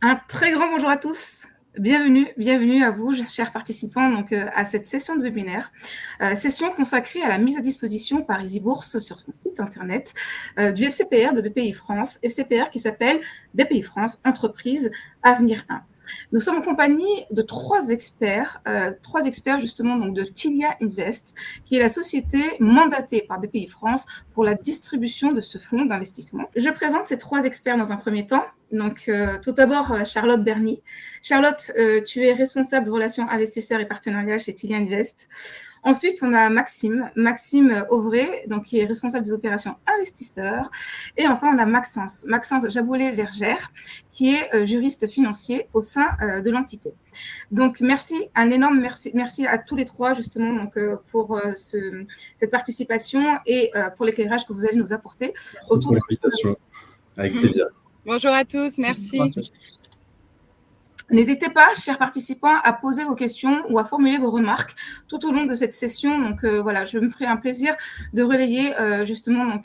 Un très grand bonjour à tous. Bienvenue à vous, chers participants, à cette session de webinaire. Session consacrée à la mise à disposition par EasyBourse sur son site internet du FCPR de BPI France, FCPR qui s'appelle BPI France Entreprise Avenir 1. Nous sommes en compagnie de trois experts justement donc de Tilia Invest, qui est la société mandatée par BPI France pour la distribution de ce fonds d'investissement. Je présente ces trois experts dans un premier temps. Donc, tout d'abord, Charlotte Berny. Charlotte, tu es responsable de relations investisseurs et partenariats chez Tilia Invest. Ensuite, on a Maxime Auvray, donc, qui est responsable des opérations investisseurs. Et enfin, on a Maxence Jaboulet-Vergère, qui est juriste financier au sein de l'entité. Donc, un énorme merci à tous les trois, justement, pour cette participation et pour l'éclairage que vous allez nous apporter. Merci pour l'invitation. Avec plaisir. Bonjour à tous, merci. N'hésitez pas, chers participants, à poser vos questions ou à formuler vos remarques tout au long de cette session. Donc, voilà, je me ferai un plaisir de relayer justement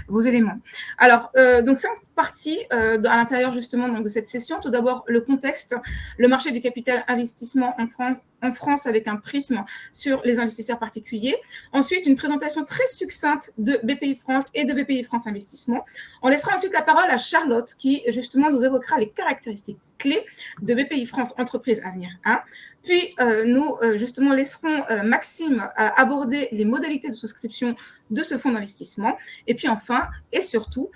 vos éléments. Alors, donc, 5 parties à l'intérieur justement de cette session. Tout d'abord, le contexte, le marché du capital investissement en France avec un prisme sur les investisseurs particuliers. Ensuite, une présentation très succincte de BPI France et de BPI France Investissement. On laissera ensuite la parole à Charlotte qui justement nous évoquera les caractéristiques clés de BPI France Entreprise Avenir 1. Puis, nous, justement, laisserons Maxime aborder les modalités de souscription de ce fonds d'investissement. Et puis, enfin, et surtout,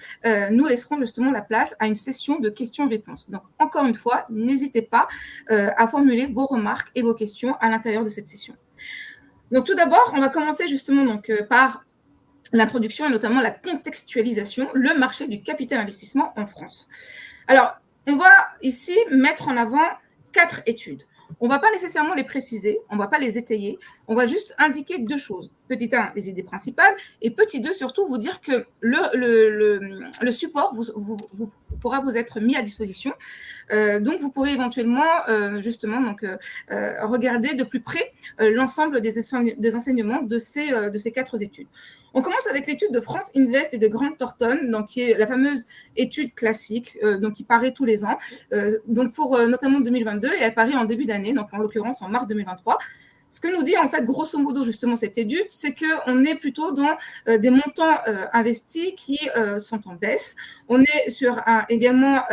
nous laisserons justement la place à une session de questions-réponses. Donc, encore une fois, n'hésitez pas à formuler vos remarques et vos questions à l'intérieur de cette session. Donc, tout d'abord, on va commencer justement par l'introduction et notamment la contextualisation, le marché du capital investissement en France. Alors, on va ici mettre en avant 4 études. On ne va pas nécessairement les préciser, on ne va pas les étayer, on va juste indiquer 2 choses. Petit 1, les idées principales, et petit 2, surtout, vous dire que le support pourra vous être mis à disposition. Donc, vous pourrez éventuellement, regarder de plus près l'ensemble des enseignements de ces 4 études. On commence avec l'étude de France Invest et de Grant Thornton, donc qui est la fameuse étude classique, donc qui paraît tous les ans, donc pour notamment 2022, et elle paraît en début d'année, donc en l'occurrence en mars 2023. Ce que nous dit en fait grosso modo justement cette étude, c'est qu'on est plutôt dans des montants investis qui sont en baisse. On est sur également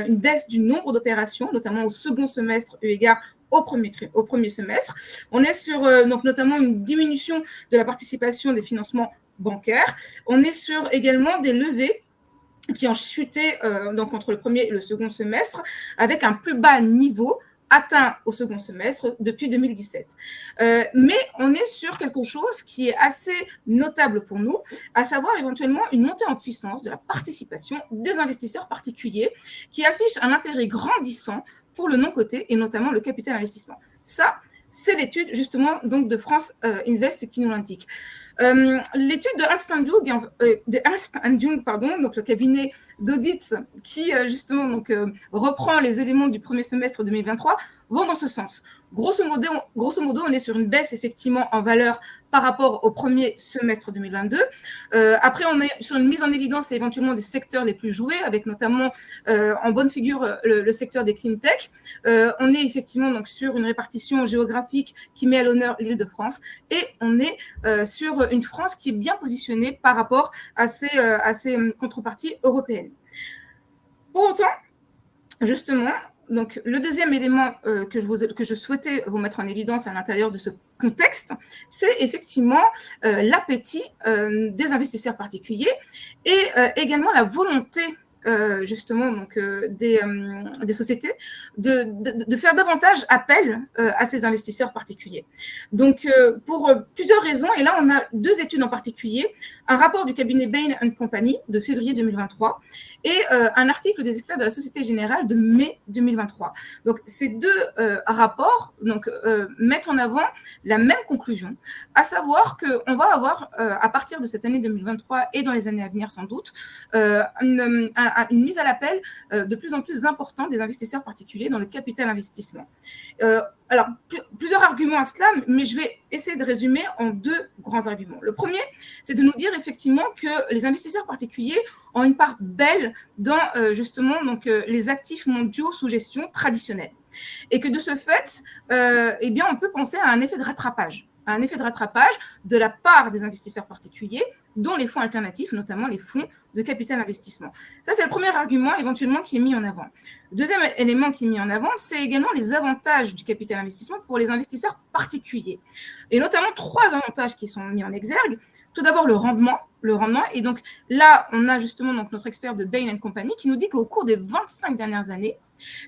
une baisse du nombre d'opérations, notamment au second semestre eu égard au premier semestre. On est sur donc notamment une diminution de la participation des financements bancaires. On est sur également des levées qui ont chuté donc entre le premier et le second semestre, avec un plus bas niveau atteint au second semestre depuis 2017. Mais on est sur quelque chose qui est assez notable pour nous, à savoir éventuellement une montée en puissance de la participation des investisseurs particuliers qui affichent un intérêt grandissant pour le non-coté et notamment le capital investissement. Ça, c'est l'étude justement donc de France Invest qui nous l'indique. L'étude de Ernst & Young, donc le cabinet d'audit qui justement reprend les éléments du premier semestre 2023, vont dans ce sens. Grosso modo, on est sur une baisse effectivement en valeur par rapport au premier semestre 2022. Après, on est sur une mise en évidence éventuellement des secteurs les plus joués, avec notamment en bonne figure le secteur des clean tech. On est effectivement donc sur une répartition géographique qui met à l'honneur l'Île-de-France, et on est sur une France qui est bien positionnée par rapport à ses contreparties européennes. Pour autant, justement, donc, le deuxième élément que je souhaitais vous mettre en évidence à l'intérieur de ce contexte, c'est effectivement l'appétit des investisseurs particuliers et également la volonté justement des sociétés de faire davantage appel à ces investisseurs particuliers. Donc, pour plusieurs raisons, et là, on a 2 études en particulier, un rapport du cabinet Bain & Company de février 2023 et un article des experts de la Société Générale de mai 2023. Donc, ces 2 rapports mettent en avant la même conclusion, à savoir qu'on va avoir, à partir de cette année 2023 et dans les années à venir sans doute, une mise à l'appel de plus en plus importante des investisseurs particuliers dans le capital investissement. Alors, plusieurs arguments à cela, mais je vais essayer de résumer en 2 grands arguments. Le premier, c'est de nous dire effectivement que les investisseurs particuliers ont une part belle dans justement donc, les actifs mondiaux sous gestion traditionnels. Et que de ce fait, eh bien, on peut penser à un effet de rattrapage de la part des investisseurs particuliers, dont les fonds alternatifs, notamment les fonds de capital investissement. Ça, c'est le premier argument éventuellement qui est mis en avant. Le deuxième élément qui est mis en avant, c'est également les avantages du capital investissement pour les investisseurs particuliers. Et notamment 3 avantages qui sont mis en exergue. Tout d'abord, le rendement. Et donc là, on a justement donc, notre expert de Bain & Company qui nous dit qu'au cours des 25 dernières années,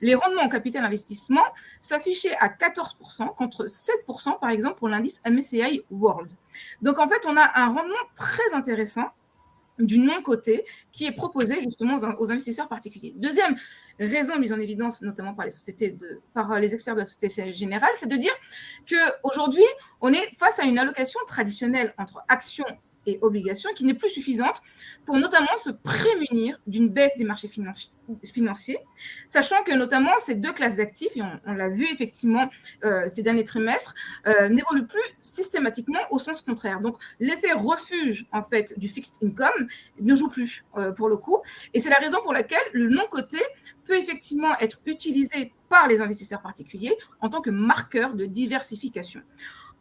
les rendements en capital investissement s'affichaient à 14% contre 7% par exemple pour l'indice MSCI World. Donc en fait, on a un rendement très intéressant du non-coté qui est proposé justement aux investisseurs particuliers. Deuxième raison mise en évidence notamment par les experts de la Société Générale, c'est de dire qu'aujourd'hui, on est face à une allocation traditionnelle entre actions et obligations qui n'est plus suffisante pour notamment se prémunir d'une baisse des marchés financiers, sachant que notamment ces 2 classes d'actifs, et on l'a vu effectivement ces derniers trimestres, n'évoluent plus systématiquement au sens contraire. Donc l'effet refuge en fait du fixed income ne joue plus pour le coup, et c'est la raison pour laquelle le non-coté peut effectivement être utilisé par les investisseurs particuliers en tant que marqueur de diversification.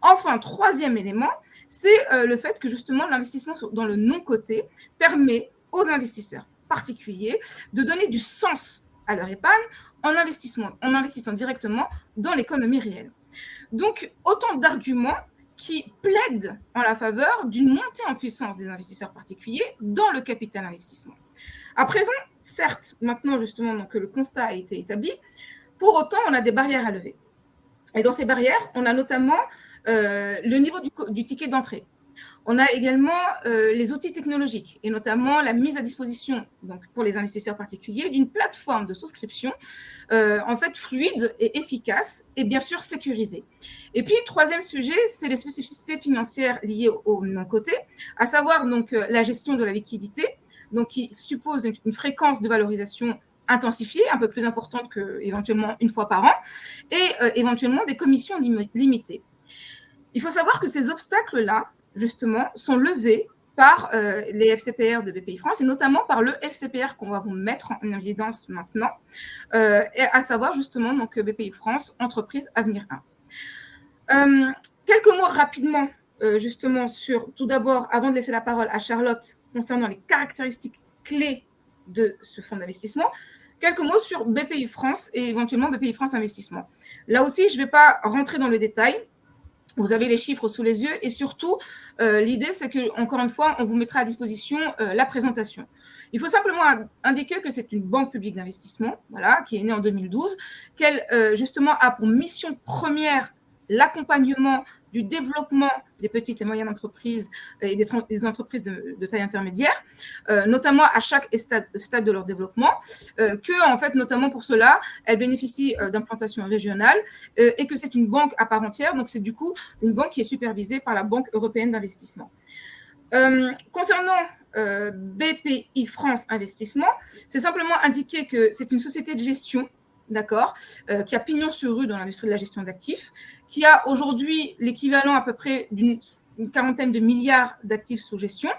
Enfin, 3e élément, c'est le fait que justement l'investissement dans le non-coté permet aux investisseurs particuliers de donner du sens à leur épargne en investissant directement dans l'économie réelle. Donc, autant d'arguments qui plaident en la faveur d'une montée en puissance des investisseurs particuliers dans le capital investissement. À présent, certes, maintenant justement donc, que le constat a été établi, pour autant, on a des barrières à lever. Et dans ces barrières, on a notamment le niveau du ticket d'entrée. On a également les outils technologiques et notamment la mise à disposition donc, pour les investisseurs particuliers d'une plateforme de souscription en fait fluide et efficace et bien sûr sécurisée. Et puis, 3e sujet, c'est les spécificités financières liées au non-coté, à savoir donc la gestion de la liquidité, donc qui suppose une fréquence de valorisation intensifiée, un peu plus importante qu'éventuellement une fois par an, et éventuellement des commissions limitées. Il faut savoir que ces obstacles-là, justement, sont levés par les FCPR de BPI France et notamment par le FCPR qu'on va vous mettre en évidence maintenant, et à savoir justement donc, BPI France, entreprise Avenir 1. Quelques mots rapidement, justement, tout d'abord, avant de laisser la parole à Charlotte, concernant les caractéristiques clés de ce fonds d'investissement, quelques mots sur BPI France et éventuellement BPI France Investissement. Là aussi, je ne vais pas rentrer dans le détail. Vous avez les chiffres sous les yeux et surtout, l'idée, c'est qu'encore une fois, on vous mettra à disposition la présentation. Il faut simplement indiquer que c'est une banque publique d'investissement, voilà, qui est née en 2012, qu'elle, justement, a pour mission première l'accompagnement du développement des petites et moyennes entreprises et des entreprises de taille intermédiaire, notamment à chaque stade de leur développement, que, en fait, notamment pour cela, elle bénéficie d'implantation régionale et que c'est une banque à part entière, donc c'est du coup une banque qui est supervisée par la Banque européenne d'investissement. Concernant BPI France Investissement, c'est simplement indiquer que c'est une société de gestion, d'accord, qui a pignon sur rue dans l'industrie de la gestion d'actifs, qui a aujourd'hui l'équivalent à peu près d'une quarantaine de milliards d'actifs sous gestion,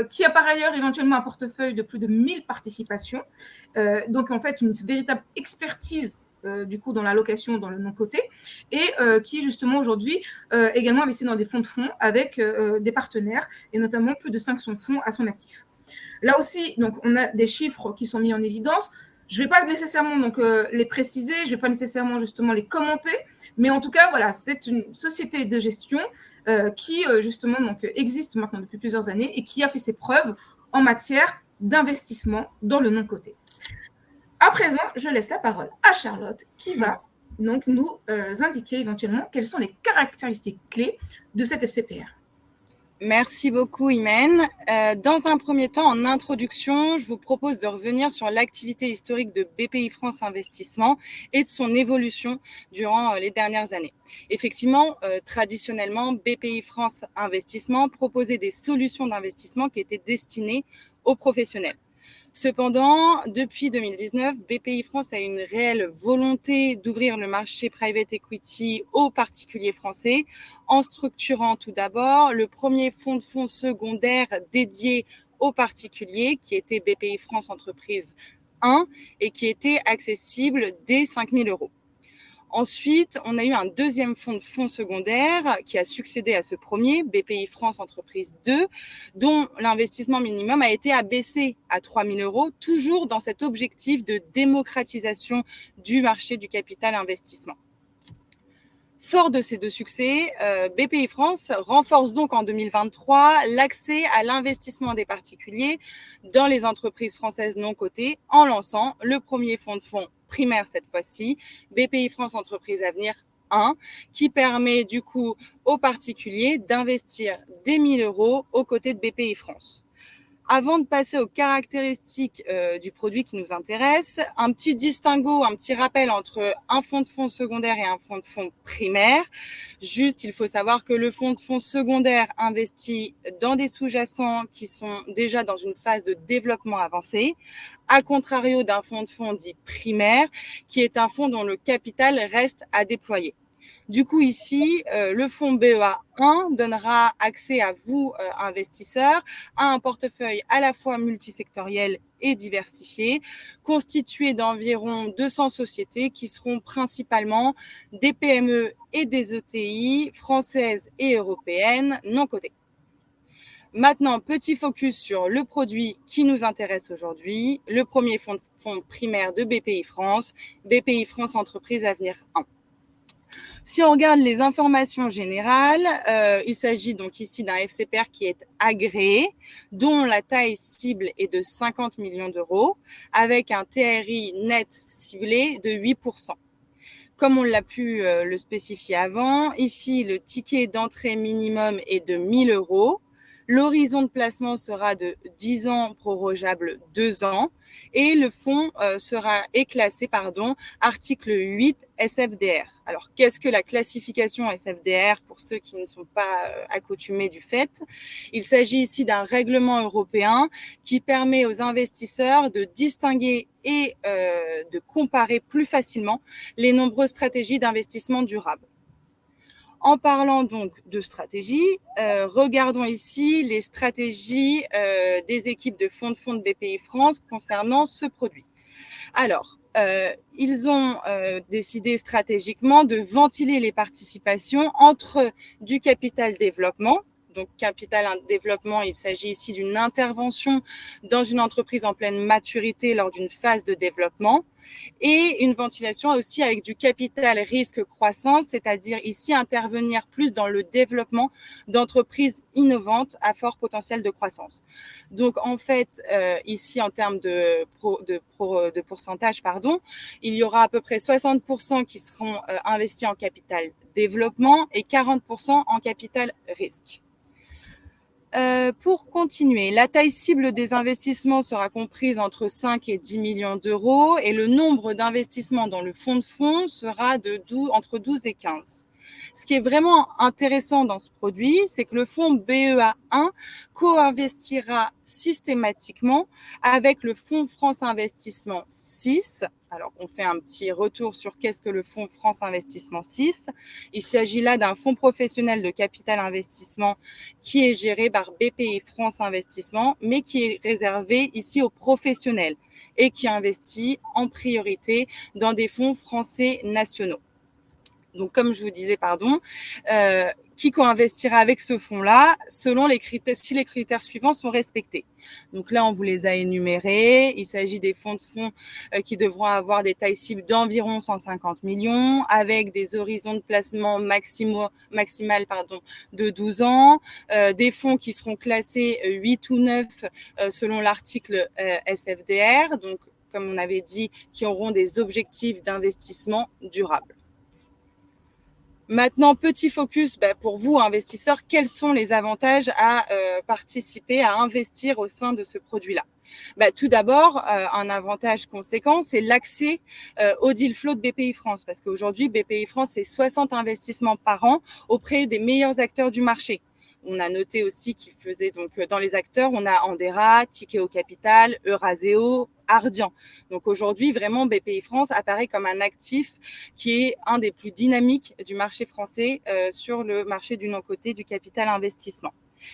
qui a par ailleurs éventuellement un portefeuille de plus de 1000 participations, donc en fait une véritable expertise du coup dans l'allocation, dans le non-coté, et qui justement aujourd'hui également investit dans des fonds de fonds avec des partenaires, et notamment plus de 500 fonds à son actif. Là aussi, donc, on a des chiffres qui sont mis en évidence. Je ne vais pas nécessairement donc, les préciser, je ne vais pas nécessairement justement les commenter, mais en tout cas, voilà, c'est une société de gestion qui justement donc, existe maintenant depuis plusieurs années et qui a fait ses preuves en matière d'investissement dans le non-coté. À présent, je laisse la parole à Charlotte qui va donc nous indiquer éventuellement quelles sont les caractéristiques clés de cette FCPR. Merci beaucoup, Imen. Dans un premier temps, en introduction, je vous propose de revenir sur l'activité historique de BPI France Investissement et de son évolution durant les dernières années. Effectivement, traditionnellement, BPI France Investissement proposait des solutions d'investissement qui étaient destinées aux professionnels. Cependant, depuis 2019, BPI France a une réelle volonté d'ouvrir le marché private equity aux particuliers français en structurant tout d'abord le premier fonds de fonds secondaire dédié aux particuliers qui était BPI France Entreprise 1 et qui était accessible dès 5 000 euros. Ensuite, on a eu un deuxième fonds de fonds secondaire qui a succédé à ce premier, BPI France Entreprise 2, dont l'investissement minimum a été abaissé à 3 000 euros, toujours dans cet objectif de démocratisation du marché du capital investissement. Fort de ces deux succès, BPI France renforce donc en 2023 l'accès à l'investissement des particuliers dans les entreprises françaises non cotées en lançant le premier fonds de fonds primaire cette fois-ci, BPI France Entreprise Avenir 1, qui permet du coup aux particuliers d'investir des 1 000 euros aux côtés de BPI France. Avant de passer aux caractéristiques du produit qui nous intéresse, un petit distinguo, un petit rappel entre un fonds de fonds secondaire et un fonds de fonds primaire. Juste, il faut savoir que le fonds de fonds secondaire investit dans des sous-jacents qui sont déjà dans une phase de développement avancé, à contrario d'un fonds de fonds dit primaire, qui est un fonds dont le capital reste à déployer. Du coup, ici, le fonds BEA1 donnera accès à vous, investisseurs, à un portefeuille à la fois multisectoriel et diversifié, constitué d'environ 200 sociétés qui seront principalement des PME et des ETI françaises et européennes non cotées. Maintenant, petit focus sur le produit qui nous intéresse aujourd'hui, le premier fonds primaire de BPI France Entreprise Avenir 1. Si on regarde les informations générales, il s'agit donc ici d'un FCPR qui est agréé, dont la taille cible est de 50 millions d'euros, avec un TRI net ciblé de 8%. Comme on l'a pu le spécifier avant, ici, le ticket d'entrée minimum est de 1 000 euros. L'horizon de placement sera de 10 ans, prorogeable 2 ans. Et le fonds est classé, article 8 SFDR. Alors, qu'est-ce que la classification SFDR pour ceux qui ne sont pas accoutumés du fait? Il s'agit ici d'un règlement européen qui permet aux investisseurs de distinguer et de comparer plus facilement les nombreuses stratégies d'investissement durable. En parlant donc de stratégie, regardons ici les stratégies des équipes de fonds de BPI France concernant ce produit. Alors, ils ont décidé stratégiquement de ventiler les participations entre du capital développement. Donc, capital développement, il s'agit ici d'une intervention dans une entreprise en pleine maturité lors d'une phase de développement et une ventilation aussi avec du capital risque croissance, c'est-à-dire ici intervenir plus dans le développement d'entreprises innovantes à fort potentiel de croissance. Donc, en fait, ici, en termes de pourcentage, il y aura à peu près 60% qui seront investis en capital développement et 40% en capital risque. Pour continuer, la taille cible des investissements sera comprise entre 5 et 10 millions d'euros et le nombre d'investissements dans le fonds de fonds sera entre 12 et 15. Ce qui est vraiment intéressant dans ce produit, c'est que le fonds BEA1 co-investira systématiquement avec le fonds France Investissement 6. Alors, on fait un petit retour sur qu'est-ce que le fonds France Investissement 6. Il s'agit là d'un fonds professionnel de capital investissement qui est géré par BPI France Investissement, mais qui est réservé ici aux professionnels et qui investit en priorité dans des fonds français nationaux. Donc, comme je vous disais, qui co-investira avec ce fonds-là selon les critères, si les critères suivants sont respectés. Donc là, on vous les a énumérés. Il s'agit des fonds de fonds qui devront avoir des tailles cibles d'environ 150 millions avec des horizons de placement maximales de 12 ans, des fonds qui seront classés 8 ou 9 selon l'article SFDR, donc comme on avait dit, qui auront des objectifs d'investissement durable. Maintenant, petit focus pour vous, investisseurs, quels sont les avantages à participer, à investir au sein de ce produit-là? Tout d'abord, un avantage conséquent, c'est l'accès au deal flow de BPI France, parce qu'aujourd'hui, BPI France, c'est 60 investissements par an auprès des meilleurs acteurs du marché. On a noté aussi qu'ils faisaient, donc dans les acteurs, on a Andera, Tikeo Capital, Euraseo, Ardian. Donc aujourd'hui, vraiment, BPI France apparaît comme un actif qui est un des plus dynamiques du marché français sur le marché du non-coté du capital investissement.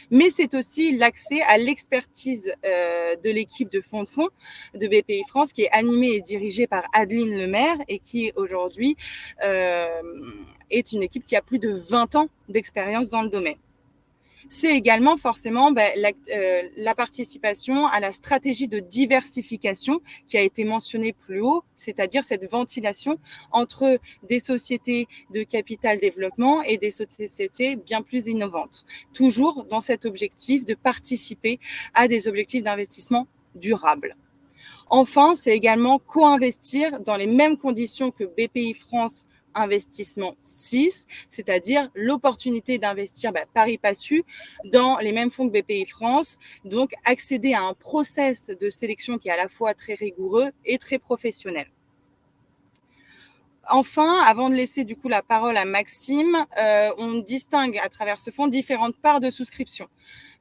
Mais c'est aussi l'accès à l'expertise de l'équipe de fonds de BPI France qui est animée et dirigée par Adeline Lemaire et qui aujourd'hui est une équipe qui a plus de 20 ans d'expérience dans le domaine. C'est également forcément la participation à la stratégie de diversification qui a été mentionnée plus haut, c'est-à-dire cette ventilation entre des sociétés de capital développement et des sociétés bien plus innovantes, toujours dans cet objectif de participer à des objectifs d'investissement durables. Enfin, c'est également co-investir dans les mêmes conditions que BPI France Investissement 6, c'est-à-dire l'opportunité d'investir pari passu dans les mêmes fonds que BPI France, donc accéder à un process de sélection qui est à la fois très rigoureux et très professionnel. Enfin, avant de laisser du coup la parole à Maxime, on distingue à travers ce fonds différentes parts de souscription.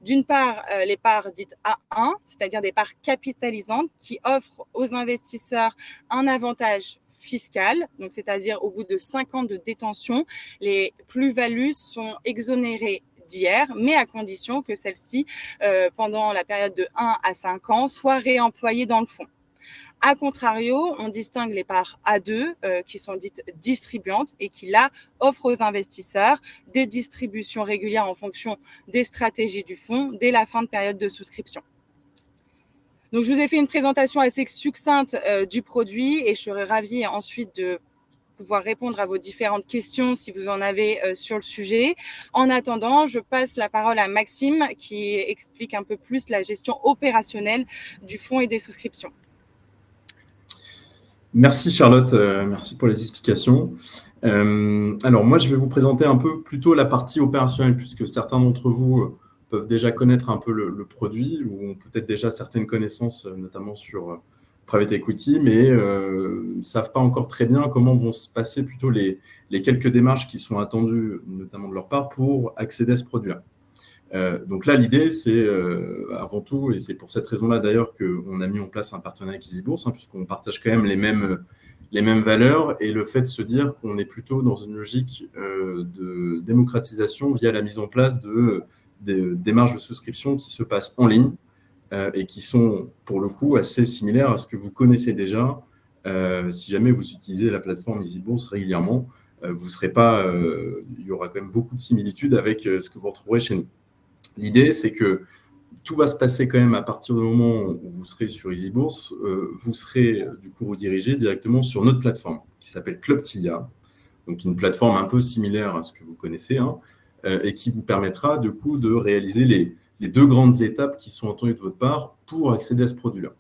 D'une part, les parts dites A1, c'est-à-dire des parts capitalisantes qui offrent aux investisseurs un avantage fiscal, donc c'est-à-dire au bout de 5 ans de détention, les plus-values sont exonérées d'IR, mais à condition que celles-ci, pendant la période de 1 à 5 ans, soient réemployées dans le fonds. A contrario, on distingue les parts A2 qui sont dites distribuantes et qui, là, offrent aux investisseurs des distributions régulières en fonction des stratégies du fonds dès la fin de période de souscription. Donc, je vous ai fait une présentation assez succincte du produit et je serai ravie ensuite de pouvoir répondre à vos différentes questions si vous en avez sur le sujet. En attendant, je passe la parole à Maxime qui explique un peu plus la gestion opérationnelle du fonds et des souscriptions. Merci Charlotte, merci pour les explications. Alors moi, je vais vous présenter un peu plutôt la partie opérationnelle puisque certains d'entre vous peuvent déjà connaître un peu le produit ou ont peut-être déjà certaines connaissances, notamment sur private equity, mais ne savent pas encore très bien comment vont se passer plutôt les quelques démarches qui sont attendues, notamment de leur part, pour accéder à ce produit-là. Donc là, l'idée, c'est avant tout, et c'est pour cette raison-là d'ailleurs qu'on a mis en place un partenariat avec EasyBourse, puisqu'on partage quand même les mêmes valeurs, et le fait de se dire qu'on est plutôt dans une logique de démocratisation via la mise en place des démarches de souscription qui se passent en ligne et qui sont pour le coup assez similaires à ce que vous connaissez déjà. Si jamais vous utilisez la plateforme EasyBourse régulièrement, vous serez pas, il y aura quand même beaucoup de similitudes avec ce que vous retrouverez chez nous. L'idée, c'est que tout va se passer quand même à partir du moment où vous serez sur EasyBourse, vous serez du coup redirigé directement sur notre plateforme qui s'appelle Club Tilia, donc une plateforme un peu similaire à ce que vous connaissez, et qui vous permettra du coup de réaliser les deux grandes étapes qui sont attendues de votre part pour accéder à ce produit-là.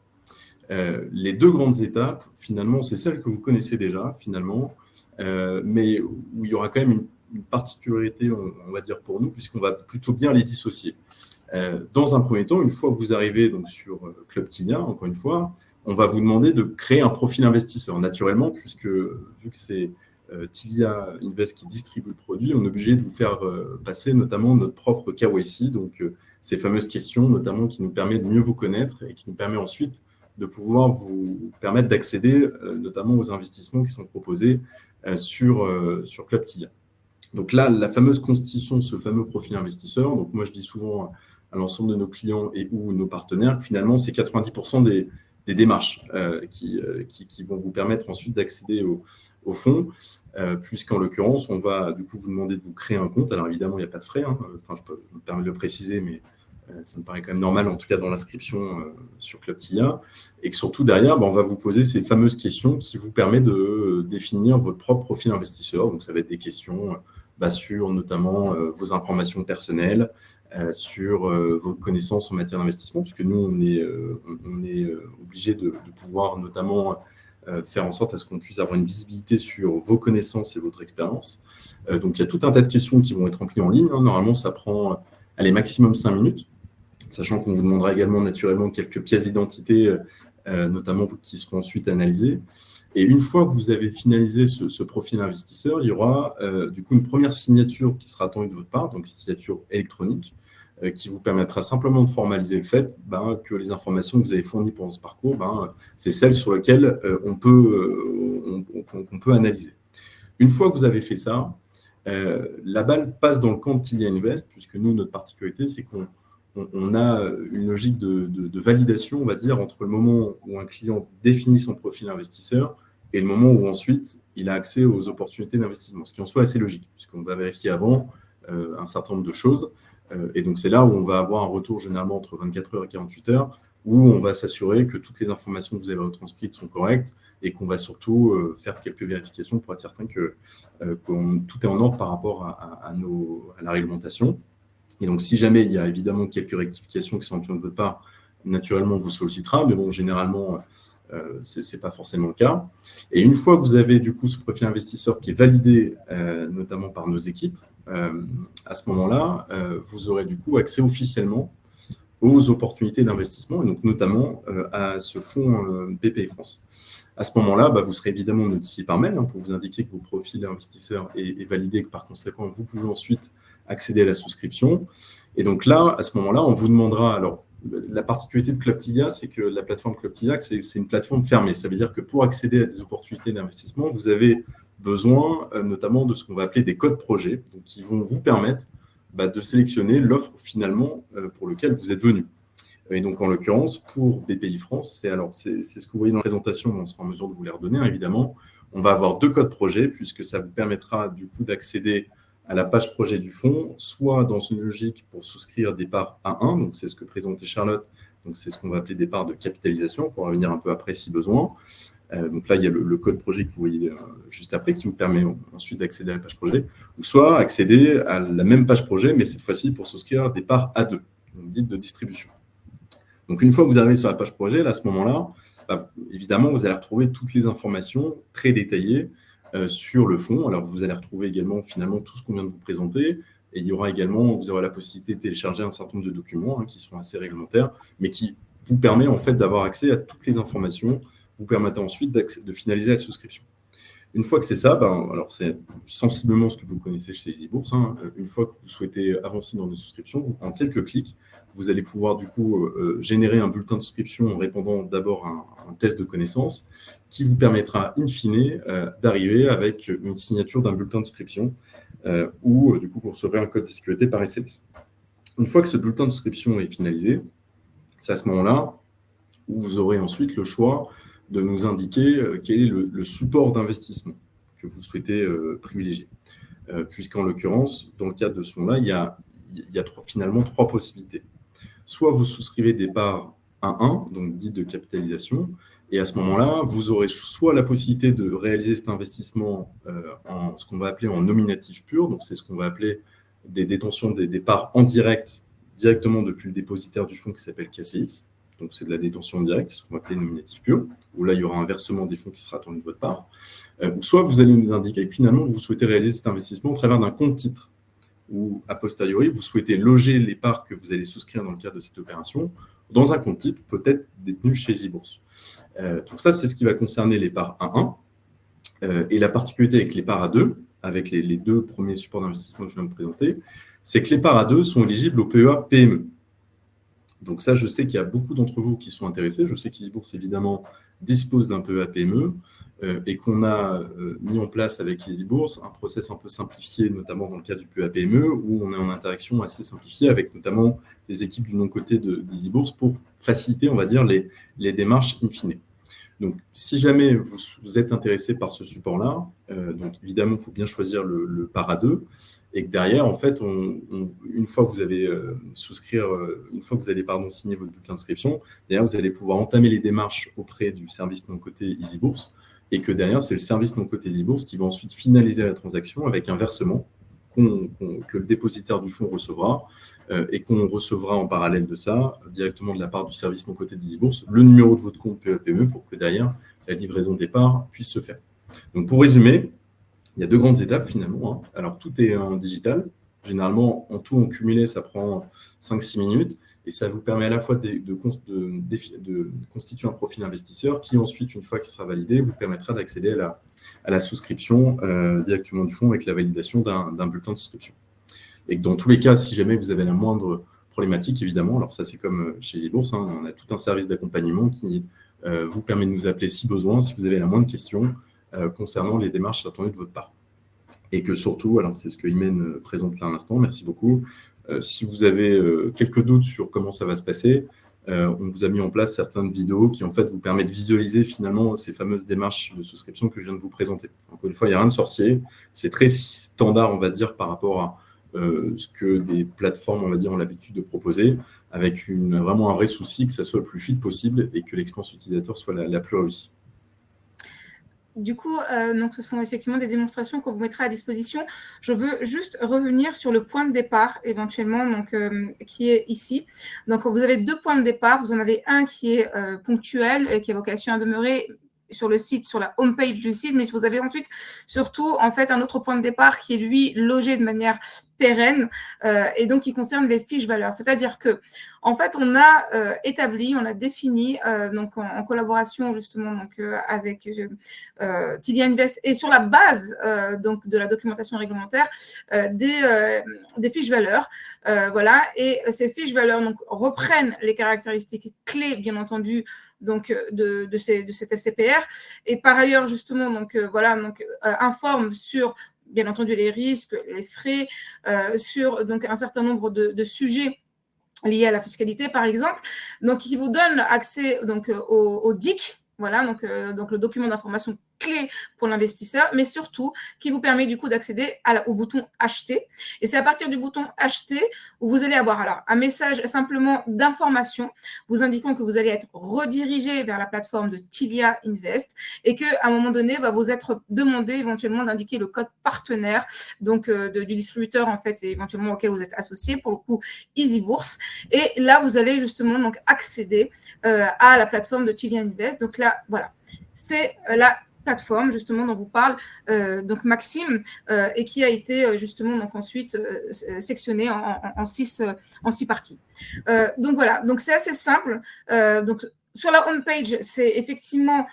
Les deux grandes étapes, finalement, c'est celles que vous connaissez déjà, finalement, mais où il y aura quand même une particularité, on va dire pour nous, puisqu'on va plutôt bien les dissocier. Dans un premier temps, une fois que vous arrivez donc, sur Club Tilia, encore une fois, on va vous demander de créer un profil investisseur, naturellement, puisque vu que c'est Tilia Invest qui distribue le produit, on est obligé de vous faire passer notamment notre propre KYC, donc ces fameuses questions, notamment qui nous permettent de mieux vous connaître et qui nous permet ensuite de pouvoir vous permettre d'accéder notamment aux investissements qui sont proposés sur Club Tilia. Donc là, la fameuse constitution de ce fameux profil investisseur, donc moi je dis souvent à l'ensemble de nos clients et ou nos partenaires, finalement c'est 90% des démarches qui vont vous permettre ensuite d'accéder au fonds, puisqu'en l'occurrence, on va du coup vous demander de vous créer un compte. Alors évidemment, il n'y a pas de frais, je me permets de le préciser, mais ça me paraît quand même normal, en tout cas dans l'inscription sur Club Tilia, et que surtout derrière, on va vous poser ces fameuses questions qui vous permettent de définir votre propre profil investisseur. Donc ça va être des questions sur notamment vos informations personnelles, sur vos connaissances en matière d'investissement, puisque nous, on est obligé de pouvoir notamment faire en sorte à ce qu'on puisse avoir une visibilité sur vos connaissances et votre expérience. Donc, il y a tout un tas de questions qui vont être remplies en ligne. Normalement, ça prend maximum 5 minutes, sachant qu'on vous demandera également naturellement quelques pièces d'identité, notamment qui seront ensuite analysées. Et une fois que vous avez finalisé ce profil investisseur, il y aura du coup une première signature qui sera attendue de votre part, donc une signature électronique, qui vous permettra simplement de formaliser le fait que les informations que vous avez fournies pendant ce parcours, c'est celles sur lesquelles on peut analyser. Une fois que vous avez fait ça, la balle passe dans le camp de Tilia Invest, puisque nous, notre particularité, c'est qu'on a une logique de validation, on va dire, entre le moment où un client définit son profil investisseur et le moment où ensuite il a accès aux opportunités d'investissement, ce qui en soit assez logique, puisqu'on va vérifier avant un certain nombre de choses. Et donc, c'est là où on va avoir un retour généralement entre 24 heures et 48 heures, où on va s'assurer que toutes les informations que vous avez retranscrites sont correctes et qu'on va surtout faire quelques vérifications pour être certain que tout est en ordre par rapport à la réglementation. Et donc, si jamais il y a évidemment quelques rectifications qui sont en de votre part, naturellement, on vous sollicitera, mais bon, généralement, ce n'est pas forcément le cas. Et une fois que vous avez du coup ce profil investisseur qui est validé, notamment par nos équipes, à ce moment-là, vous aurez du coup accès officiellement aux opportunités d'investissement, et donc notamment à ce fonds BPI France. À ce moment-là, vous serez évidemment notifié par mail pour vous indiquer que votre profil investisseur est validé, que par conséquent, vous pouvez ensuite accéder à la souscription. Et donc là, à ce moment-là, on vous demandera, alors la particularité de Club Tilia, c'est que la plateforme Club Tilia, c'est une plateforme fermée. Ça veut dire que pour accéder à des opportunités d'investissement, vous avez besoin notamment de ce qu'on va appeler des codes projets, donc qui vont vous permettre de sélectionner l'offre finalement pour laquelle vous êtes venu. Et donc, en l'occurrence, pour BPI France, c'est ce que vous voyez dans la présentation, on sera en mesure de vous les redonner, évidemment. On va avoir 2 codes projets, puisque ça vous permettra du coup d'accéder à la page projet du fonds, soit dans une logique pour souscrire des parts A1, donc c'est ce que présentait Charlotte, donc c'est ce qu'on va appeler des parts de capitalisation, pour revenir un peu après si besoin. Donc là, il y a le code projet que vous voyez juste après, qui vous permet ensuite d'accéder à la page projet, ou soit accéder à la même page projet, mais cette fois-ci pour souscrire des parts A2, donc dites de distribution. Donc une fois que vous arrivez sur la page projet, là, à ce moment-là, évidemment, vous allez retrouver toutes les informations très détaillées sur le fonds. Alors, vous allez retrouver également finalement tout ce qu'on vient de vous présenter. Et il y aura également, vous aurez la possibilité de télécharger un certain nombre de documents qui sont assez réglementaires, mais qui vous permet en fait d'avoir accès à toutes les informations, vous permettant ensuite de finaliser la souscription. Une fois que c'est ça, alors c'est sensiblement ce que vous connaissez chez EasyBourse. Une fois que vous souhaitez avancer dans une souscription, en quelques clics, vous allez pouvoir du coup générer un bulletin de souscription en répondant d'abord à un test de connaissances qui vous permettra in fine d'arriver avec une signature d'un bulletin de souscription où du coup vous recevrez un code de sécurité par SMS. Une fois que ce bulletin de souscription est finalisé, c'est à ce moment-là où vous aurez ensuite le choix de nous indiquer quel est le support d'investissement que vous souhaitez privilégier. Puisqu'en l'occurrence, dans le cadre de ce fonds-là, il y a finalement 3 possibilités. Soit vous souscrivez des parts A1, donc dites de capitalisation, et à ce moment-là, vous aurez soit la possibilité de réaliser cet investissement en ce qu'on va appeler en nominatif pur, donc c'est ce qu'on va appeler des détentions des parts en direct, directement depuis le dépositaire du fonds qui s'appelle KCX. Donc, c'est de la détention directe, c'est ce qu'on va appeler nominatif pur, où là, il y aura un versement des fonds qui sera attendu de votre part. Soit vous allez nous indiquer que finalement, vous souhaitez réaliser cet investissement au travers d'un compte titre, ou a posteriori, vous souhaitez loger les parts que vous allez souscrire dans le cadre de cette opération dans un compte titre, peut-être détenu chez EasyBourse. Donc ça, c'est ce qui va concerner les parts A1. Et la particularité avec les parts A2, avec les 2 premiers supports d'investissement que je viens de présenter, c'est que les parts A2 sont éligibles au PEA-PME. Donc ça, je sais qu'il y a beaucoup d'entre vous qui sont intéressés. Je sais qu'EasyBourse, évidemment, dispose d'un PEA-PME et qu'on a mis en place avec EasyBourse un process un peu simplifié, notamment dans le cas du PEA-PME, où on est en interaction assez simplifiée avec notamment les équipes du non-côté d'EasyBourse pour faciliter, on va dire, les démarches in fine. Donc, si jamais vous êtes intéressé par ce support-là, donc évidemment, il faut bien choisir le para 2 et que derrière, en fait, une fois que vous avez signé votre bulletin d'inscription, derrière, vous allez pouvoir entamer les démarches auprès du service non-côté EasyBourse et que derrière, c'est le service non-côté EasyBourse qui va ensuite finaliser la transaction avec un versement que le dépositaire du fonds recevra et qu'on recevra en parallèle de ça, directement de la part du service non-côté d'EasyBourse, le numéro de votre compte PEA-PME pour que derrière, la livraison de départ puisse se faire. Donc, pour résumer, il y a 2 grandes étapes finalement. Alors, tout est en digital. Généralement, en tout, en cumulé, ça prend 5-6 minutes. Et ça vous permet à la fois de constituer un profil investisseur qui ensuite, une fois qu'il sera validé, vous permettra d'accéder à la souscription directement du fonds avec la validation d'un bulletin de souscription. Et que dans tous les cas, si jamais vous avez la moindre problématique, évidemment, alors ça c'est comme chez EasyBourse, hein, on a tout un service d'accompagnement qui vous permet de nous appeler si besoin, si vous avez la moindre question concernant les démarches attendues de votre part. Et que surtout, alors c'est ce que Imen présente là à l'instant, merci beaucoup, si vous avez quelques doutes sur comment ça va se passer, on vous a mis en place certaines vidéos qui en fait vous permettent de visualiser finalement ces fameuses démarches de souscription que je viens de vous présenter. Encore une fois, il n'y a rien de sorcier, c'est très standard, on va dire, par rapport à ce que des plateformes, on va dire, ont l'habitude de proposer, avec vraiment un vrai souci que ça soit le plus fluide possible et que l'expérience utilisateur soit la plus réussie. Du coup, donc ce sont effectivement des démonstrations qu'on vous mettra à disposition. Je veux juste revenir sur le point de départ, éventuellement, donc, qui est ici. Donc, vous avez 2 points de départ. Vous en avez un qui est ponctuel et qui a vocation à demeurer sur le site, sur la homepage du site, mais vous avez ensuite surtout en fait un autre point de départ qui est lui logé de manière pérenne et donc qui concerne les fiches valeurs. C'est-à-dire que en fait on a établi, on a défini donc en collaboration justement donc avec Tilia Invest et sur la base donc de la documentation réglementaire des fiches valeurs. Voilà, et ces fiches valeurs donc reprennent les caractéristiques clés bien entendu donc de cet FCPR et par ailleurs justement donc voilà donc informe sur bien entendu les risques, les frais, sur donc un certain nombre de sujets liés à la fiscalité par exemple, donc qui vous donne accès donc au DIC. Voilà, donc le document d'information clé pour l'investisseur, mais surtout qui vous permet du coup d'accéder au bouton acheter. Et c'est à partir du bouton acheter où vous allez avoir alors un message simplement d'information vous indiquant que vous allez être redirigé vers la plateforme de Tilia Invest et qu'à un moment donné, va vous être demandé éventuellement d'indiquer le code partenaire donc du distributeur en fait et éventuellement auquel vous êtes associé, pour le coup EasyBourse. Et là, vous allez justement donc accéder à la plateforme de Tilia Invest. Donc là, voilà, c'est la plateforme justement dont vous parle donc Maxime et qui a été justement donc ensuite sectionnée en six parties. Donc voilà, donc c'est assez simple. Donc sur la home page, c'est effectivement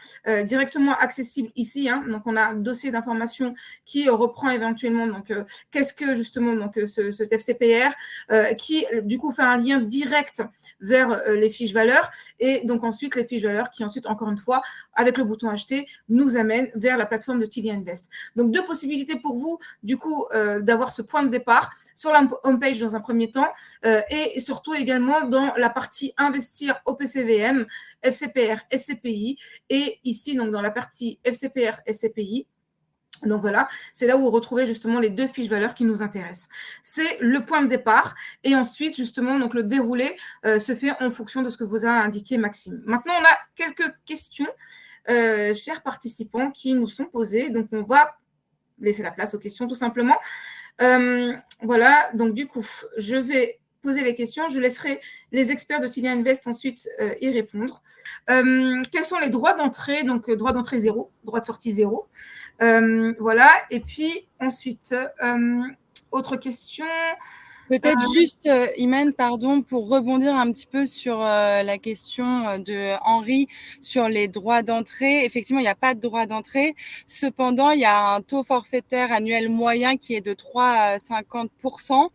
directement accessible ici. Hein. Donc, on a un dossier d'information qui reprend éventuellement donc qu'est-ce que justement donc cet FCPR qui du coup fait un lien direct vers les fiches valeurs et donc ensuite les fiches valeurs qui ensuite encore une fois avec le bouton acheter nous amènent vers la plateforme de Tilia Invest. Donc 2 possibilités pour vous du coup d'avoir ce point de départ sur la homepage dans un premier temps et surtout également dans la partie investir au PCVM, FCPR, SCPI et ici donc dans la partie FCPR, SCPI. Donc voilà, c'est là où vous retrouvez justement les 2 fiches valeurs qui nous intéressent. C'est le point de départ et ensuite justement donc le déroulé se fait en fonction de ce que vous a indiqué Maxime. Maintenant, on a quelques questions, chers participants, qui nous sont posées. Donc on va laisser la place aux questions tout simplement. Voilà, donc du coup, je vais poser les questions. Je laisserai les experts de Tilia Invest ensuite y répondre. Quels sont les droits d'entrée? Donc, droit d'entrée 0, droit de sortie 0. Voilà, et puis ensuite, autre question. Peut-être juste, Imen, pardon, pour rebondir un petit peu sur la question de Henri sur les droits d'entrée. Effectivement, il n'y a pas de droit d'entrée. Cependant, il y a un taux forfaitaire annuel moyen qui est de 3,50%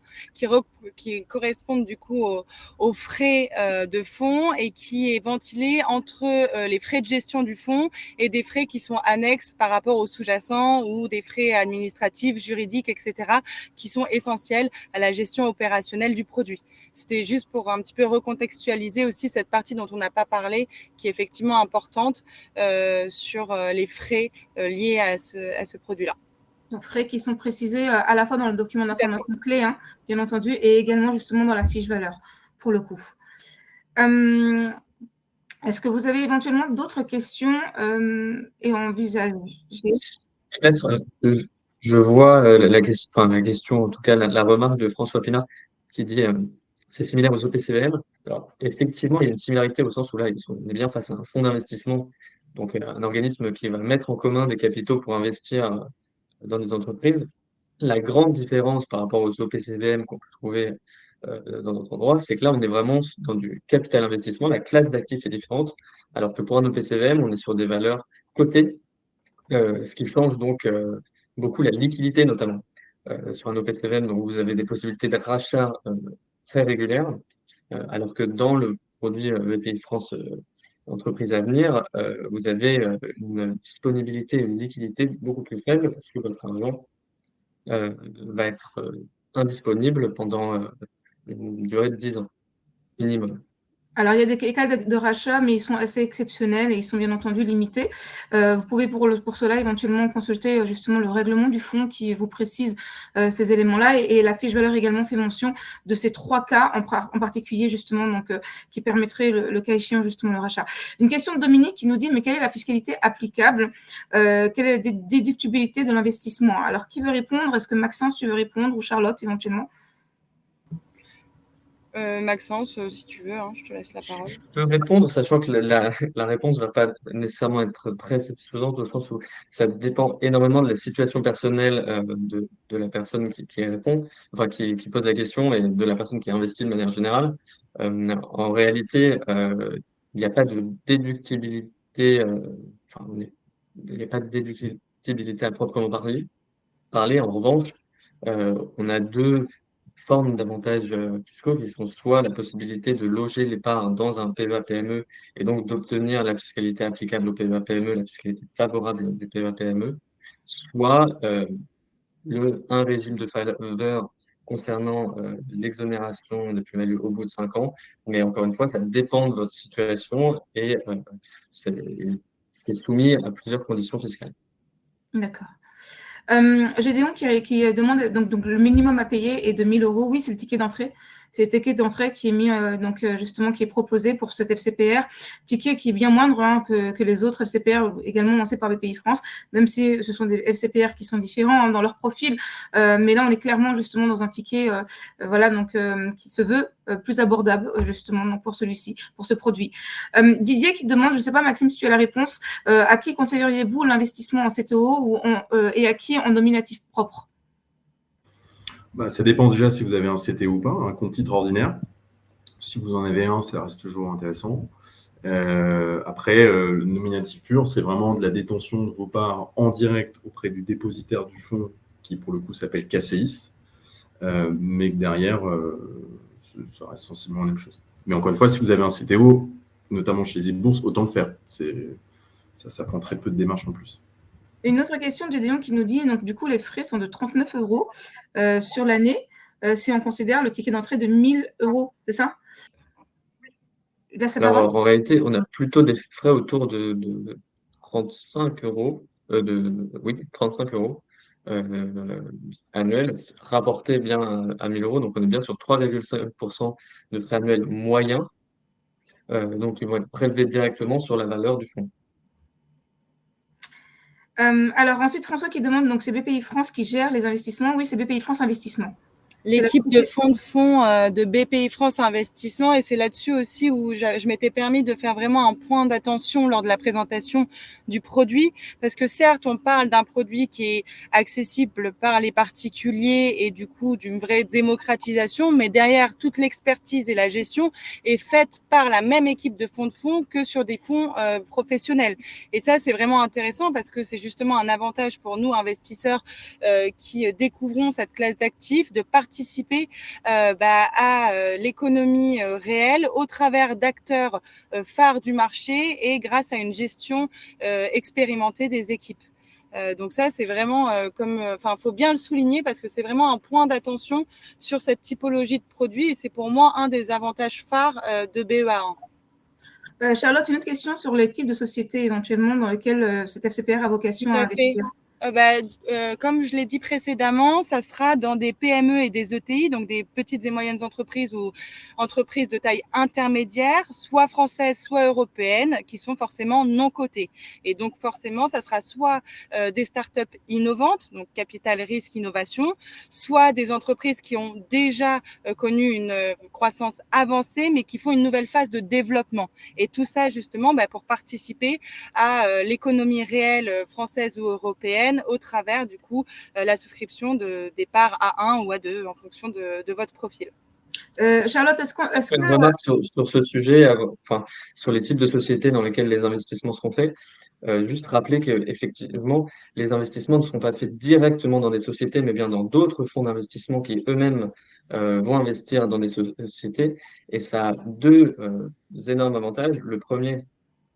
qui correspondent du coup aux frais de fonds et qui est ventilé entre les frais de gestion du fonds et des frais qui sont annexes par rapport aux sous-jacents ou des frais administratifs, juridiques, etc., qui sont essentiels à la gestion opérationnelle du produit. C'était juste pour un petit peu recontextualiser aussi cette partie dont on n'a pas parlé, qui est effectivement importante sur les frais liés à ce produit-là. Donc, frais qui sont précisés à la fois dans le document d'information clé, hein, bien entendu, et également justement dans la fiche valeur, pour le coup. Est-ce que vous avez éventuellement d'autres questions et envisagées? Peut-être, je vois la question, en tout cas la remarque de François Pinard qui dit c'est similaire aux OPCVM. Alors, effectivement, il y a une similarité au sens où là, on est bien face à un fonds d'investissement, donc un organisme qui va mettre en commun des capitaux pour investir dans des entreprises. La grande différence par rapport aux OPCVM qu'on peut trouver dans notre droit, c'est que là, on est vraiment dans du capital investissement. La classe d'actifs est différente, alors que pour un OPCVM, on est sur des valeurs cotées, ce qui change donc beaucoup la liquidité, notamment. Sur un OPCVM, donc vous avez des possibilités de rachat très régulières, alors que dans le produit BPI France Entreprise à venir, vous avez une disponibilité, une liquidité beaucoup plus faible parce que votre argent va être indisponible pendant une durée de 10 ans minimum. Alors, il y a des cas de rachat, mais ils sont assez exceptionnels et ils sont bien entendu limités. Vous pouvez pour cela éventuellement consulter justement le règlement du fonds qui vous précise ces éléments-là et la fiche valeur également fait mention de ces 3 cas en particulier justement donc qui permettraient le cas échéant justement le rachat. Une question de Dominique qui nous dit mais quelle est la fiscalité applicable quelle est la déductibilité de l'investissement? Alors, qui veut répondre? Est-ce que Maxence, tu veux répondre ou Charlotte éventuellement? Maxence, si tu veux, hein, je te laisse la parole. Je peux répondre, sachant que la réponse ne va pas nécessairement être très satisfaisante, au sens où ça dépend énormément de la situation personnelle de la personne qui répond, enfin qui pose la question et de la personne qui investit de manière générale. En réalité, il n'y a pas de déductibilité, enfin, il n'y a pas de déductibilité à proprement parler. En revanche, on a deux formes d'avantages fiscaux qui sont soit la possibilité de loger l'épargne dans un PEA-PME et donc d'obtenir la fiscalité applicable au PEA-PME, la fiscalité favorable du PEA-PME, soit un régime de faveur concernant l'exonération de plus-value au bout de 5 ans. Mais encore une fois, ça dépend de votre situation et c'est soumis à plusieurs conditions fiscales. D'accord. Gédéon qui demande donc le minimum à payer est de 1 000 €. Oui, c'est le ticket d'entrée. C'est le ticket d'entrée qui est mis justement qui est proposé pour cet FCPR, ticket qui est bien moindre que les autres FCPR également lancés par BPI France, même si ce sont des FCPR qui sont différents dans leur profil. Mais là, on est clairement justement dans un ticket qui se veut plus abordable justement donc pour celui-ci, pour ce produit. Didier qui demande, je ne sais pas Maxime si tu as la réponse, à qui conseilleriez-vous l'investissement en CTO et à qui en nominatif propre? Ça dépend déjà si vous avez un CTO ou pas, un compte titre ordinaire. Si vous en avez un, ça reste toujours intéressant. Après, le nominatif pur, c'est vraiment de la détention de vos parts en direct auprès du dépositaire du fonds, qui pour le coup s'appelle KCIS, mais que derrière, ça reste sensiblement la même chose. Mais encore une fois, si vous avez un CTO, notamment chez les bourses, autant le faire. Ça prend très peu de démarches en plus. Une autre question de Gédéon qui nous dit, donc du coup, les frais sont de 39 € sur l'année, si on considère le ticket d'entrée de 1 000 €, c'est ça? Là, c'est Alors, en réalité, on a plutôt des frais autour de 35 €, 35 € annuels, rapportés bien à 1 000 €. Donc, on est bien sur 3,5% de frais annuels moyens. Donc, ils vont être prélevés directement sur la valeur du fonds. Alors ensuite, François qui demande, donc c'est BPI France qui gère les investissements. Oui, c'est BPI France Investissement. L'équipe de fonds de BPI France Investissement, et c'est là-dessus aussi où je m'étais permis de faire vraiment un point d'attention lors de la présentation du produit, parce que certes, on parle d'un produit qui est accessible par les particuliers et du coup d'une vraie démocratisation, mais derrière, toute l'expertise et la gestion est faite par la même équipe de fonds que sur des fonds professionnels. Et ça, c'est vraiment intéressant parce que c'est justement un avantage pour nous, investisseurs, qui découvrons cette classe d'actifs, de participer à l'économie réelle au travers d'acteurs phares du marché et grâce à une gestion expérimentée des équipes. Donc ça, c'est vraiment faut bien le souligner parce que c'est vraiment un point d'attention sur cette typologie de produits et c'est pour moi un des avantages phares de BEA1. Charlotte, une autre question sur les types de sociétés éventuellement dans lesquelles cet FCPR a vocation à investir. Comme je l'ai dit précédemment, ça sera dans des PME et des ETI, donc des petites et moyennes entreprises ou entreprises de taille intermédiaire, soit françaises, soit européennes, qui sont forcément non cotées. Et donc forcément, ça sera soit des startups innovantes, donc capital, risque, innovation, soit des entreprises qui ont déjà connu une croissance avancée, mais qui font une nouvelle phase de développement. Et tout ça, justement, pour participer à l'économie réelle française ou européenne, au travers du coup la souscription des parts A1 ou A2 en fonction de votre profil. Charlotte, est-ce Une que remarque sur ce sujet, enfin, sur les types de sociétés dans lesquelles les investissements seront faits. Juste rappeler qu'effectivement, les investissements ne sont pas faits directement dans des sociétés, mais bien dans d'autres fonds d'investissement qui eux-mêmes vont investir dans des sociétés. Et ça a deux énormes avantages. Le premier,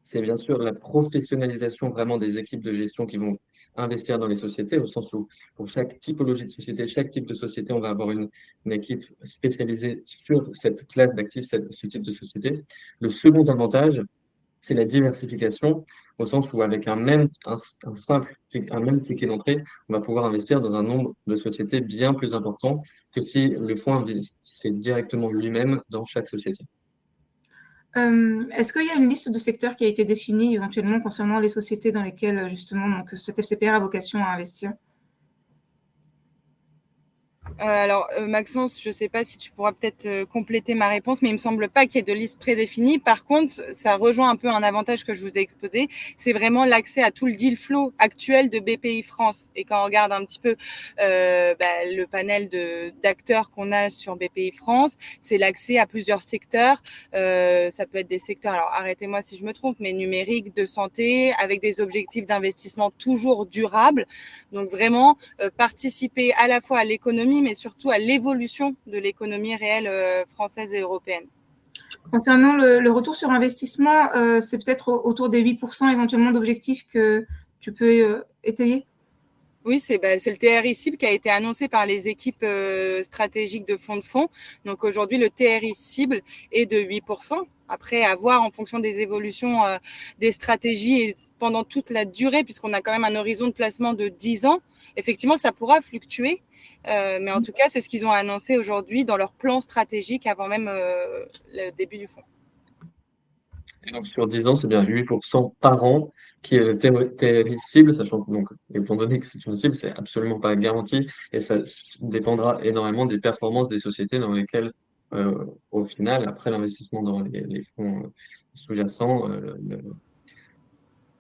c'est bien sûr la professionnalisation vraiment des équipes de gestion qui vont investir dans les sociétés, au sens où pour chaque typologie de société, chaque type de société, on va avoir une équipe spécialisée sur cette classe d'actifs, ce type de société. Le second avantage, c'est la diversification, au sens où avec un même ticket d'entrée, on va pouvoir investir dans un nombre de sociétés bien plus important que si le fonds investissait directement lui-même dans chaque société. est-ce qu'il y a une liste de secteurs qui a été définie éventuellement concernant les sociétés dans lesquelles justement donc, cet FCPR a vocation à investir? Alors, Maxence, je ne sais pas si tu pourras peut-être compléter ma réponse, mais il ne me semble pas qu'il y ait de liste prédéfinie. Par contre, ça rejoint un peu un avantage que je vous ai exposé, c'est vraiment l'accès à tout le deal flow actuel de BPI France. Et quand on regarde un petit peu le panel d'acteurs qu'on a sur BPI France, c'est l'accès à plusieurs secteurs. Ça peut être des secteurs, alors arrêtez-moi si je me trompe, mais numérique, de santé, avec des objectifs d'investissement toujours durables. Donc vraiment, participer à la fois à l'économie, mais surtout à l'évolution de l'économie réelle française et européenne. Concernant le retour sur investissement, c'est peut-être autour des 8% éventuellement d'objectifs que tu peux étayer? Oui, c'est le TRI cible qui a été annoncé par les équipes stratégiques de fonds. Donc aujourd'hui, le TRI cible est de 8%. Après, à voir en fonction des évolutions des stratégies et pendant toute la durée, puisqu'on a quand même un horizon de placement de 10 ans. Effectivement, ça pourra fluctuer. Mais en tout cas, c'est ce qu'ils ont annoncé aujourd'hui dans leur plan stratégique avant même le début du fonds. Et donc sur 10 ans, c'est bien 8% par an qui est le TRI cible, sachant que, donc, étant donné que c'est une cible, c'est absolument pas garanti et ça dépendra énormément des performances des sociétés dans lesquelles, au final, après l'investissement dans les fonds sous-jacents,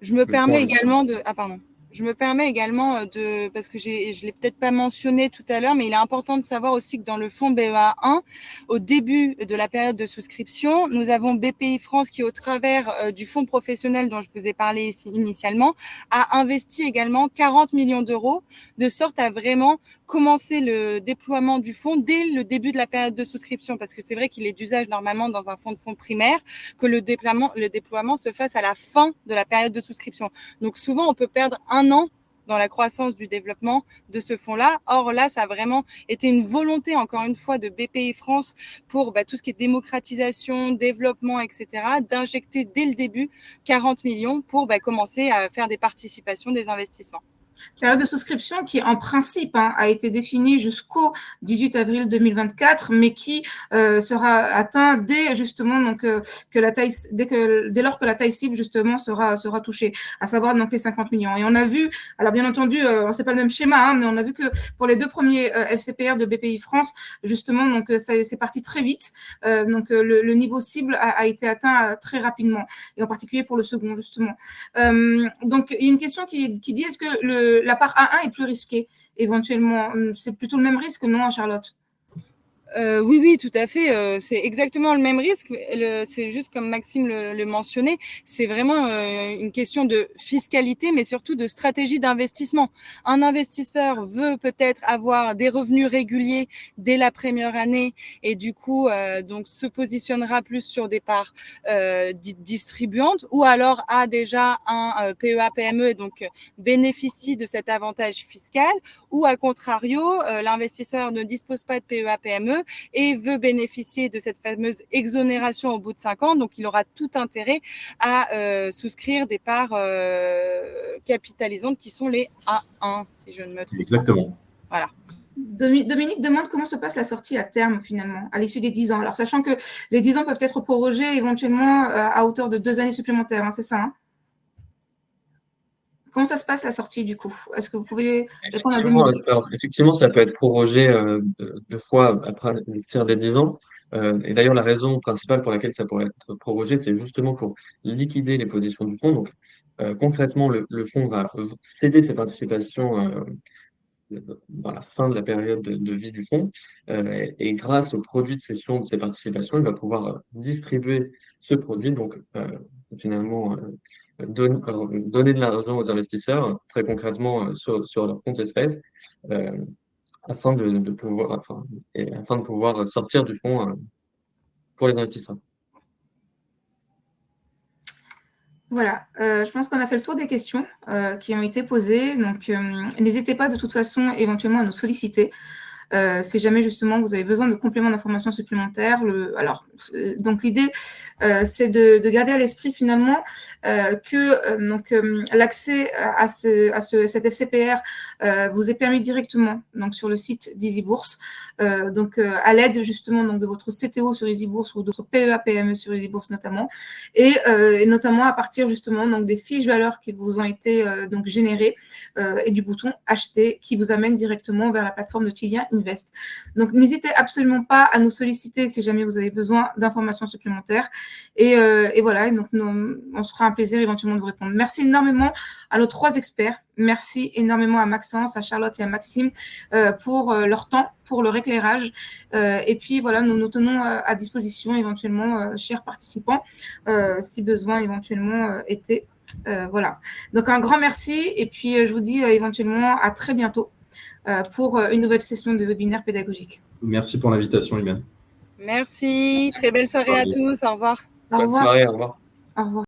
Je me permets également de... Ah, pardon. Je me permets également parce que je ne l'ai peut-être pas mentionné tout à l'heure, mais il est important de savoir aussi que dans le fonds BEA1, au début de la période de souscription, nous avons BPI France qui, au travers du fonds professionnel dont je vous ai parlé initialement, a investi également 40 millions d'euros, de sorte à vraiment commencer le déploiement du fonds dès le début de la période de souscription, parce que c'est vrai qu'il est d'usage normalement dans un fonds de fonds primaire que le déploiement se fasse à la fin de la période de souscription. Donc souvent, on peut perdre un an dans la croissance du développement de ce fonds-là. Or là, ça a vraiment été une volonté, encore une fois, de BPI France pour tout ce qui est démocratisation, développement, etc., d'injecter dès le début 40 millions pour commencer à faire des participations, des investissements. Période de souscription qui, en principe, a été définie jusqu'au 18 avril 2024, mais qui sera atteint dès justement donc dès lors que la taille cible justement sera touchée, à savoir donc les 50 millions. Et on a vu, alors bien entendu, c'est pas le même schéma, mais on a vu que pour les deux premiers FCPR de BPI France, justement, donc c'est parti très vite. Donc le niveau cible a été atteint très rapidement, et en particulier pour le second justement. Donc il y a une question qui dit est-ce que la part A1 est plus risquée éventuellement? C'est plutôt le même risque, non, Charlotte? Oui, tout à fait. C'est exactement le même risque. C'est juste comme Maxime le mentionnait, c'est vraiment une question de fiscalité, mais surtout de stratégie d'investissement. Un investisseur veut peut-être avoir des revenus réguliers dès la première année et du coup, donc se positionnera plus sur des parts dites distribuantes, ou alors a déjà un PEA-PME et donc bénéficie de cet avantage fiscal, ou à contrario, l'investisseur ne dispose pas de PEA-PME et veut bénéficier de cette fameuse exonération au bout de 5 ans. Donc, il aura tout intérêt à souscrire des parts capitalisantes qui sont les A1, si je ne me trompe pas. Exactement. Voilà. Dominique demande comment se passe la sortie à terme, finalement, à l'issue des 10 ans. Alors, sachant que les 10 ans peuvent être prorogés éventuellement à hauteur de 2 années supplémentaires, c'est ça, Comment ça se passe la sortie du coup? Est-ce que vous pouvez répondre à Dominique? Effectivement, ça peut être prorogé 2 fois après le tir des 10 ans. Et d'ailleurs, la raison principale pour laquelle ça pourrait être prorogé, c'est justement pour liquider les positions du fonds. Donc, concrètement, le fonds va céder ses participations dans la fin de la période de vie du fonds. Et grâce au produit de cession de ses participations, il va pouvoir distribuer ce produit, donc finalement donner de l'argent aux investisseurs, très concrètement sur leur compte espèce, euh, afin de pouvoir, afin de pouvoir sortir du fonds pour les investisseurs. Voilà, je pense qu'on a fait le tour des questions qui ont été posées. Donc, n'hésitez pas de toute façon éventuellement à nous solliciter. Si jamais justement vous avez besoin de compléments d'informations supplémentaires. Donc l'idée, c'est de garder à l'esprit finalement que l'accès à cet FCPR vous est permis directement donc sur le site d'EasyBourse, à l'aide justement donc de votre CTO sur EasyBourse ou d'autres PEA-PME sur EasyBourse notamment, et notamment à partir justement donc des fiches valeurs qui vous ont été donc générées et du bouton acheter qui vous amène directement vers la plateforme de Tilia Invest. Donc, n'hésitez absolument pas à nous solliciter si jamais vous avez besoin d'informations supplémentaires. Et voilà, et donc on se fera un plaisir éventuellement de vous répondre. Merci énormément à nos 3 experts. Merci énormément à Maxence, à Charlotte et à Maxime pour leur temps, pour leur éclairage. Et puis, voilà, nous nous tenons à disposition éventuellement, chers participants, si besoin éventuellement était. Voilà. Donc, un grand merci. Et puis, je vous dis éventuellement à très bientôt pour une nouvelle session de webinaire pédagogique. Merci pour l'invitation, Imen. Merci. Très belle soirée à tous. Au revoir. Au Bonne revoir. soirée, au revoir. Au revoir.